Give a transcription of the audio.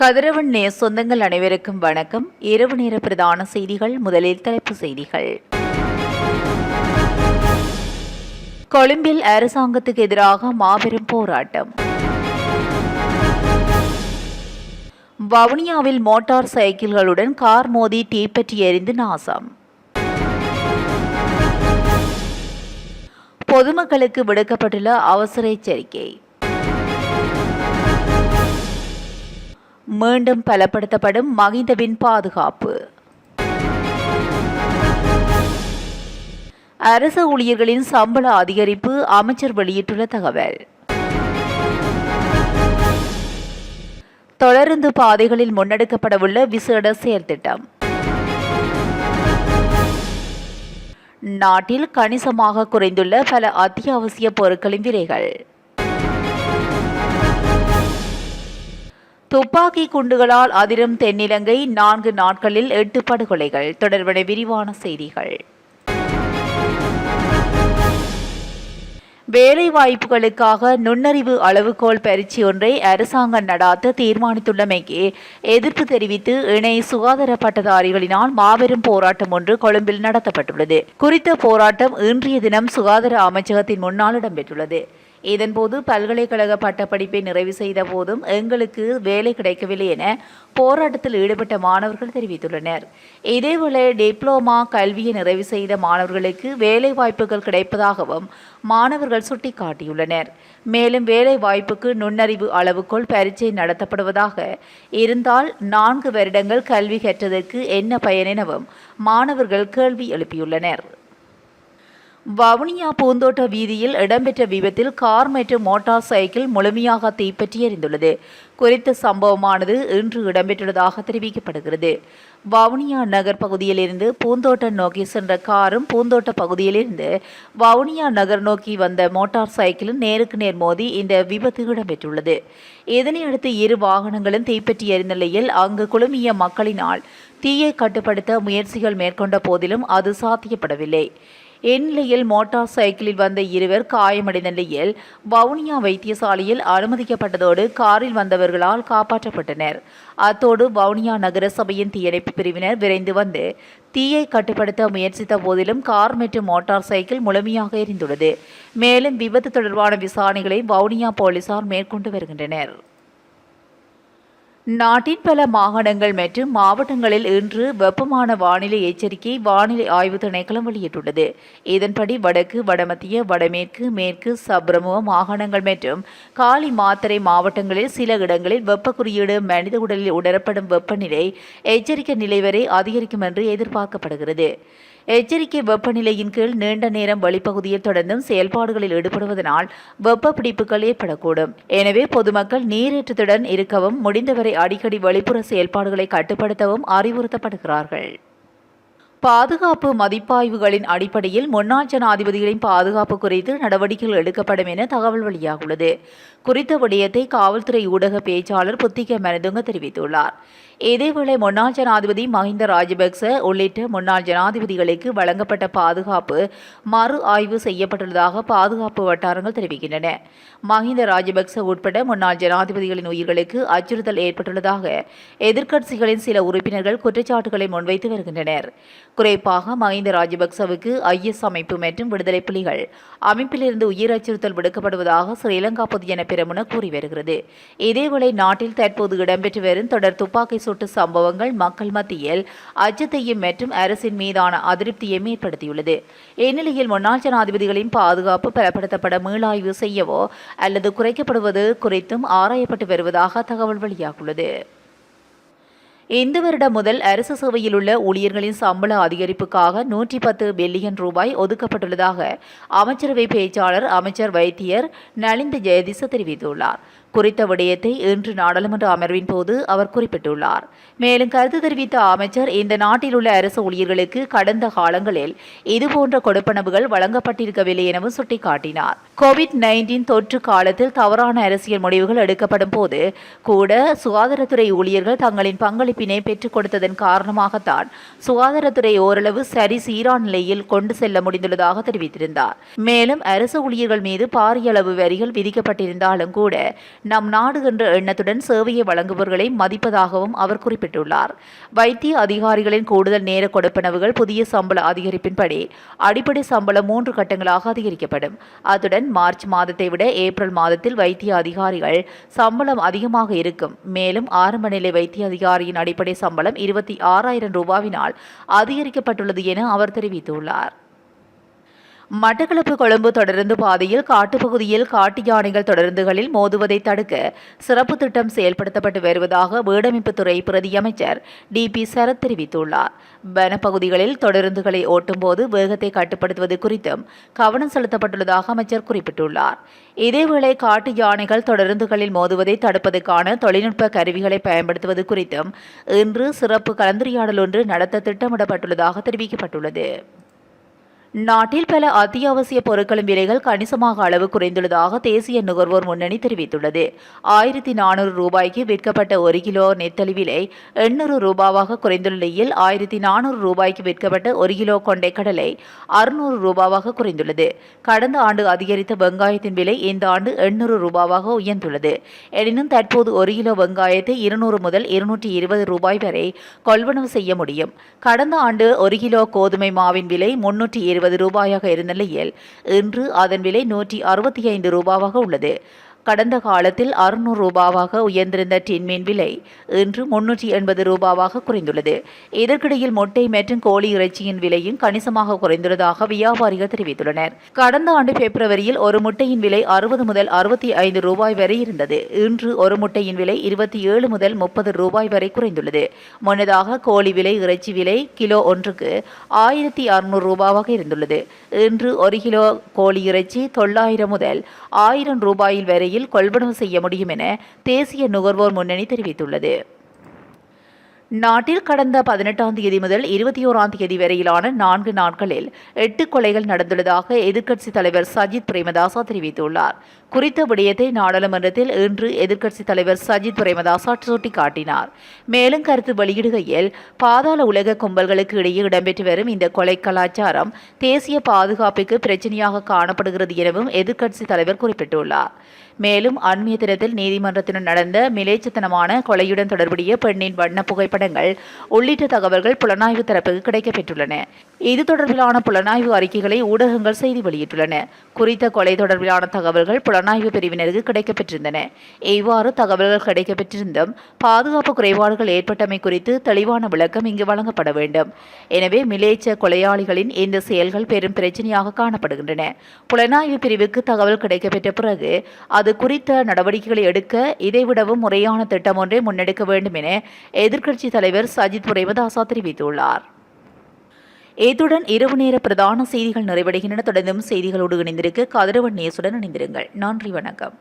கதிரவன் நேய சொந்தங்கள் அனைவருக்கும் வணக்கம். இரவு நேர பிரதான செய்திகள். முதலில் தலைப்புச் செய்திகள். கொழும்பில் அரசாங்கத்துக்கு எதிராக மாபெரும் போராட்டம். வவுனியாவில் மோட்டார் சைக்கிள்களுடன் கார் மோதி தீப்பற்றி எரிந்து நாசம். பொதுமக்களுக்கு விடுக்கப்பட்டுள்ள அவசர எச்சரிக்கை. மீண்டும் பலப்படுத்தப்படும் மகிந்தவின் பாதுகாப்பு. அரசு ஊழியர்களின் சம்பள அதிகரிப்பு அமைச்சர் வெளியிட்டுள்ள தகவல். தொடருந்து பாதைகளில் முன்னெடுக்கப்படவுள்ள விசேட செயல்திட்டம். நாட்டில் கணிசமாக குறைந்துள்ள பல அத்தியாவசிய பொருட்களின் விலைகள். துப்பாக்கி குண்டுகளால் அதிரும் தென்னிலங்கை, 4 நாட்களில் 8 படுகொலைகள். தொடர்பான விரிவான செய்திகள். வேலைவாய்ப்புகளுக்காக நுண்ணறிவு அளவுகோல் பரீட்சை ஒன்றை அரசாங்கம் நடாத்த தீர்மானித்துள்ளமைக்கு எதிர்ப்பு தெரிவித்து இணை சுகாதார பட்டதாரிகளினால் மாபெரும் போராட்டம் ஒன்று கொழும்பில் நடத்தப்பட்டுள்ளது. குறித்த போராட்டம் இன்றைய தினம் சுகாதார அமைச்சகத்தின் முன்னால் இடம்பெற்றுள்ளது. இதன்போது பல்கலைக்கழக பட்டப்படிப்பை நிறைவு செய்த போதும் எங்களுக்கு வேலை கிடைக்கவில்லை என போராட்டத்தில் ஈடுபட்ட மாணவர்கள் தெரிவித்துள்ளனர். இதேவேளை டிப்ளோமா கல்வியை நிறைவு செய்த மாணவர்களுக்கு வேலை வாய்ப்புகள் கிடைப்பதாகவும் மாணவர்கள் சுட்டிக்காட்டியுள்ளனர். மேலும் வேலை வாய்ப்புக்கு நுண்ணறிவு அளவுகோல் பரீட்சை நடத்தப்படுவதாக இருந்தால் 4 வருடங்கள் கல்வி கற்றதற்கு என்ன பயன் எனவும் மாணவர்கள் கேள்வி எழுப்பியுள்ளனர். வவுனியா பூந்தோட்ட வீதியில் இடம்பெற்ற விபத்தில் கார் மற்றும் மோட்டார் சைக்கிள் முழுமையாக தீப்பற்றி எரிந்துள்ளது. குறித்த சம்பவமானது இன்று இடம்பெற்றுள்ளதாக தெரிவிக்கப்படுகிறது. வவுனியா நகர் பகுதியிலிருந்து பூந்தோட்டம் நோக்கி சென்ற காரும் பூந்தோட்ட பகுதியிலிருந்து வவுனியா நகர் நோக்கி வந்த மோட்டார் சைக்கிளும் நேருக்கு நேர் மோதி இந்த விபத்து இடம்பெற்றுள்ளது. இதனையடுத்து 2 வாகனங்களும் தீப்பற்றி எரிந்த நிலையில் அங்கு குழுமிய மக்களினால் தீயை கட்டுப்படுத்த முயற்சிகள் மேற்கொண்ட போதிலும் அது சாத்தியப்படவில்லை. இந்நிலையில் மோட்டார் சைக்கிளில் வந்த 2 காயமடைந்த நிலையில் வவுனியா வைத்தியசாலையில் அனுமதிக்கப்பட்டதோடு காரில் வந்தவர்களால் காப்பாற்றப்பட்டனர். அத்தோடு வவுனியா நகர சபையின் தீயணைப்பு பிரிவினர் விரைந்து வந்து தீயை கட்டுப்படுத்த முயற்சித்த போதிலும் கார் மற்றும் மோட்டார் சைக்கிள் முழுமையாக எரிந்துள்ளது. மேலும் விபத்து தொடர்பான விசாரணைகளை வவுனியா போலீசார் மேற்கொண்டு வருகின்றனர். நாட்டின் பல மாகாணங்கள் மற்றும் மாவட்டங்களில் இன்று வெப்பமான வானிலை எச்சரிக்கை வானிலை ஆய்வு திணைக்களம் வெளியிட்டுள்ளது. இதன்படி வடக்கு, வடமத்திய, வடமேற்கு, மேற்கு சப்ரமுவ மாகாணங்கள் மற்றும் காலி மாத்தறை மாவட்டங்களில் சில இடங்களில் வெப்ப குறியீடு மனித உடலில் உணரப்படும் வெப்பநிலை எச்சரிக்கை நிலை வரை அதிகரிக்கும் என்று எதிர்பார்க்கப்படுகிறது. எச்சரிக்கை வெப்பநிலையின் கீழ் நீண்ட நேரம் வெளிப்பகுதியில் தொடர்ந்தும் செயல்பாடுகளில் ஈடுபடுவதனால் வெப்ப பிடிப்புகள் ஏற்படக்கூடும். எனவே பொதுமக்கள் நீரேற்றத்துடன் இருக்கவும் முடிந்தவரை அடிக்கடி வெளிப்புற செயல்பாடுகளை கட்டுப்படுத்தவும் அறிவுறுத்தப்படுகிறார்கள். பாதுகாப்பு மதிப்பாய்வுகளின் அடிப்படையில் முன்னாள் ஜனாதிபதிகளின் பாதுகாப்பு குறித்து நடவடிக்கைகள் எடுக்கப்படும் என தகவல் வெளியாகுள்ளது. குறித்த விடயத்தை காவல்துறை ஊடக பேச்சாளர் புத்திக மனதுங்க தெரிவித்துள்ளார். இதேவேளை முன்னாள் ஜனாதிபதி மஹிந்த ராஜபக்ச உள்ளிட்ட முன்னாள் ஜனாதிபதிகளுக்கு வழங்கப்பட்ட பாதுகாப்பு மறு ஆய்வு செய்யப்பட்டுள்ளதாக பாதுகாப்பு வட்டாரங்கள் தெரிவிக்கின்றன. மஹிந்த ராஜபக்ச உட்பட முன்னாள் ஜனாதிபதிகளின் உயிர்களுக்கு அச்சுறுத்தல் ஏற்பட்டுள்ளதாக எதிர்க்கட்சிகளின் சில உறுப்பினர்கள் குற்றச்சாட்டுகளை முன்வைத்து வருகின்றனர். குறிப்பாக மஹிந்த ராஜபக்சவுக்கு IS அமைப்பு மற்றும் விடுதலை புலிகள் அமைப்பிலிருந்து உயிர் அச்சுறுத்தல் விடுக்கப்படுவதாக ஸ்ரீலங்கா பொதுஜன பெரமுன கூறி வருகிறது. இதேவேளை நாட்டில் தற்போது இடம்பெற்று வரும் தொடர் துப்பாக்கி சூட்டு சம்பவங்கள் மக்கள் மத்தியில் அச்சத்தையும் மற்றும் அரசின் மீதான அதிருப்தியையும் ஏற்படுத்தியுள்ளது. இந்நிலையில் முன்னாள் ஜனாதிபதிகளின் பாதுகாப்பு பலப்படுத்தப்பட மீளாய்வு செய்யவோ அல்லது குறைக்கப்படுவது குறித்தும் ஆராயப்பட்டு வருவதாக தகவல் வெளியாகியுள்ளது. இந்த வருடம் முதல் அரசு சேவையில் உள்ள ஊழியர்களின் சம்பள அதிகரிப்புக்காக 110 பில்லியன் ரூபாய் ஒதுக்கப்பட்டுள்ளதாக அமைச்சரவை பேச்சாளர் அமைச்சர் வைத்தியர் நலிந்த ஜெயதிச தெரிவித்துள்ளார். குறித்த விடயத்தை இன்று நாடாளுமன்ற அமர்வின் போது அவர் குறிப்பிட்டுள்ளார். மேலும் கருத்து தெரிவித்த அமைச்சர் இந்த நாட்டில் உள்ள அரசு ஊழியர்களுக்கு கடந்த காலங்களில் இதுபோன்ற கொடுப்பனவுகள் வழங்கப்பட்டிருக்கவில்லை எனவும் சுட்டிக்காட்டினார். COVID-19 தொற்று காலத்தில் தவறான அரசியல் முடிவுகள் எடுக்கப்படும் போது கூட சுகாதாரத்துறை ஊழியர்கள் தங்களின் பங்களிப்பினை பெற்றுக் கொடுத்ததன் காரணமாகத்தான் சுகாதாரத்துறை ஓரளவு சீரான நிலையில் கொண்டு செல்ல முடிந்துள்ளதாக தெரிவித்திருந்தார். மேலும் அரசு ஊழியர்கள் மீது பாரிய அளவு வரிகள் விதிக்கப்பட்டிருந்தாலும் கூட நம் நாடு என்ற எண்ணத்துடன் சேவையை வழங்குபவர்களை மதிப்பதாகவும் அவர் குறிப்பிட்டுள்ளார். வைத்திய அதிகாரிகளின் கூடுதல் நேர கொடுப்பனவுகள் புதிய சம்பள அதிகரிப்பின்படி அடிப்படை சம்பளம் 3 கட்டங்களாக அதிகரிக்கப்படும். அத்துடன் மார்ச் மாதத்தை விட ஏப்ரல் மாதத்தில் வைத்திய அதிகாரிகள் சம்பளம் அதிகமாக இருக்கும். மேலும் ஆரம்ப நிலை வைத்திய அதிகாரியின் அடிப்படை சம்பளம் 26,000 ரூபாவினால் அதிகரிக்கப்பட்டுள்ளது என அவர் தெரிவித்துள்ளார். மட்டக்களப்பு கொழும்பு தொடருந்து பாதையில் காட்டுப்பகுதியில் காட்டு யானைகள் தொடருந்துகளில் மோதுவதை தடுக்க சிறப்பு திட்டம் செயல்படுத்தப்பட்டு வருவதாக வீடமைப்புத்துறை பிரதி அமைச்சர் DP சரத் தெரிவித்துள்ளார். வனப்பகுதிகளில் தொடருந்துகளை ஓட்டும்போது வேகத்தை கட்டுப்படுத்துவது குறித்தும் கவனம் செலுத்தப்பட்டுள்ளதாக அமைச்சர் குறிப்பிட்டுள்ளார். இதேவேளை காட்டு யானைகள் தொடருந்துகளில் மோதுவதை தடுப்பதற்கான தொழில்நுட்ப கருவிகளை பயன்படுத்துவது குறித்தும் இன்று சிறப்பு கலந்துரையாடல் ஒன்று நடத்த திட்டமிடப்பட்டுள்ளதாக தெரிவிக்கப்பட்டுள்ளது. நாட்டில் பல அத்தியாவசிய பொருட்களின் விலைகள் கணிசமாக அளவு குறைந்துள்ளதாக தேசிய நுகர்வோர் முன்னணி தெரிவித்துள்ளது. 1,400 ரூபாய்க்கு விற்கப்பட்ட 1 கிலோ நெத்தலி விலை 800 ரூபாவாக குறைந்துள்ள நிலையில் 1,400 ரூபாய்க்கு விற்கப்பட்ட 1 கிலோ கொண்டை கடலை 600 ரூபாவாக குறைந்துள்ளது. கடந்த ஆண்டு அதிகரித்த வெங்காயத்தின் விலை இந்த ஆண்டு 800 ரூபாவாக உயர்ந்துள்ளது. எனினும் தற்போது 1 கிலோ வெங்காயத்தை 200 முதல் 220 ரூபாய் வரை கொள்வனவு செய்ய முடியும். கடந்த ஆண்டு 1 கிலோ கோதுமை மாவின் விலை 320 ரூபாயாக இருந்த நிலையில் இன்று அதன் விலை 165 ரூபாவாக உள்ளது. கடந்த காலத்தில் 600 ரூபாவாக உயர்ந்திருந்த டின்மீன் விலை இன்று 380 ரூபாவாக குறைந்துள்ளது. இதற்கிடையில் முட்டை மற்றும் கோழி இறைச்சியின் விலையும் கணிசமாக குறைந்துள்ளதாக வியாபாரிகள் தெரிவித்துள்ளனர். கடந்த ஆண்டு பிப்ரவரியில் ஒரு முட்டையின் விலை 60 முதல் 65 ரூபாய் வரை இருந்தது. இன்று ஒரு முட்டையின் விலை 27 முதல் 30 ரூபாய் வரை குறைந்துள்ளது. முன்னதாக கோழி விலை இறைச்சி விலை கிலோ ஒன்றுக்கு 1,600 ரூபாவாக இருந்துள்ளது. இன்று 1 கிலோ கோழி இறைச்சி 900 முதல் 1000 ரூபாயில் வரையில் கொள்வனவு செய்ய முடியும் என தேசிய நுகர்வோர் முன்னணி தெரிவித்துள்ளது. நாட்டில் கடந்த 18ஆம் தேதி முதல் 21ஆம் தேதி வரையிலான 4 நாட்களில் 8 கொலைகள் நடந்துள்ளதாக எதிர்க்கட்சித் தலைவர் சஜித் பிரேமதாச தெரிவித்துள்ளார். குறித்த விடயத்தை நாடாளுமன்றத்தில் இன்று எதிர்க்கட்சித் தலைவர் சஜித் பிரேமதாச சுட்டிக்காட்டினார். மேலும் கருத்து வெளியிடுகையில் பாதாள உலக கும்பல்களுக்கு இடையே இடம்பெற்று வரும் இந்த கொலை கலாச்சாரம் தேசிய பாதுகாப்புக்கு பிரச்சனையாக காணப்படுகிறது எனவும் எதிர்க்கட்சித் தலைவர் குறிப்பிட்டுள்ளார். மேலும் அண்மைய தினத்தில் நீதிமன்றத்துடன் நடந்த மிலேச்சத்தனமான கொலையுடன் தொடர்புடைய பெண்ணின் வண்ண புகைப்படங்கள் உள்ளிட்ட தகவல்கள் புலனாய்வு தரப்புக்கு கிடைக்கப்பெற்றுள்ளன. இது தொடர்பிலான புலனாய்வு அறிக்கைகளை ஊடகங்கள் செய்தி வெளியிட்டுள்ளன. குறித்த கொலை தொடர்பிலான தகவல்கள் புலனாய்வு பிரிவினருக்கு கிடைக்கப்பெற்றிருந்தன. இவ்வாறு தகவல்கள் கிடைக்கப்பெற்றிருந்தும் பாதுகாப்பு குறைபாடுகள் ஏற்பட்டமை குறித்து தெளிவான விளக்கம் இங்கு வழங்கப்பட வேண்டும். எனவே மிலேச்ச கொலையாளிகளின் இந்த செயல்கள் பெரும் பிரச்சனையாக காணப்படுகின்றன. புலனாய்வு பிரிவுக்கு தகவல் கிடைக்கப்பெற்ற பிறகு அது குறித்த நடவடிக்கைகளை எடுக்க இதைவிடவும் முறையான திட்டம் ஒன்றை முன்னெடுக்க வேண்டும் என எதிர்க்கட்சித் தலைவர் சஜித் பிரேமதாச தெரிவித்துள்ளார். இத்துடன் இரவு நேர பிரதான செய்திகள் நிறைவடைகின்றன. தொடர்ந்தும் செய்திகளோடு இணைந்திருக்க கதிரவன் நேசுடன் இணைந்திருங்கள். நன்றி, வணக்கம்.